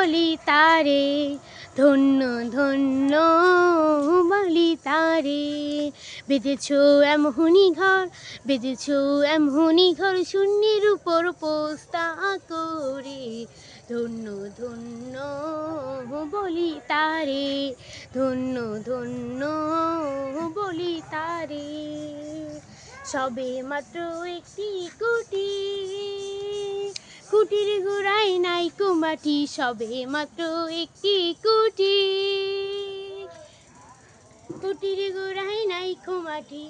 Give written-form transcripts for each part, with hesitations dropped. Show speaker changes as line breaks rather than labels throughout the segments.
বলি তারে, ধন্য ধন্য বলি তারে। বেঁধেছ এমনি ঘর, বেঁধেছ এমনি ঘর, শূন্যের উপর পোস্তা করে। ধন্য ধন্য বলি তারে, ধন্য ধন্য বলি তারে। সবে মাত্র একটি কুটি, কুটির গোড়ায় নাই কুমাটি, সবে মাত্র একটি কুটি, কুটির গোড়ায় নাই কুমাটি,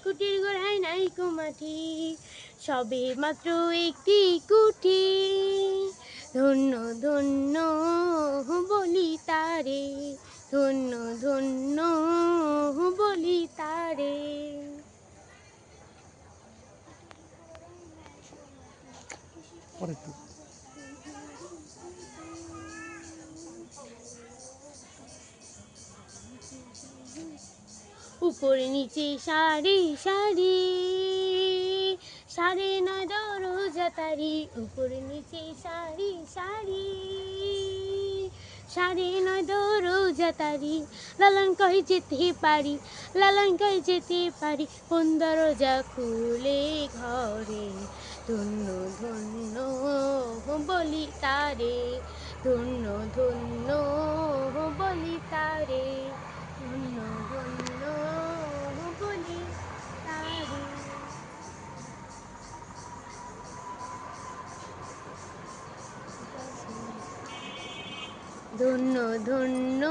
কুটির গোড়ায় নাই কুমাটি, সবে মাত্র একটি কুটি। ধন্য ধন্য বলি তারে, ধন্য ধন্য বলি তারে। উপরে নিচে সারি সারি, সাড়ে নয় দরজা তারি। উপরে নিচে সারি সারি, সাড়ে নয় দরজা তারি। লালন কহে যেতে পারি, লালন কহে যেতে পারি, কোন দরজা খুলে ঘরে। ধন্য ধন্য বলি তারে, ধন্য ধন্য বলি তারে, ধন্য ধন্য বলি তারে। ধন্য ধন্য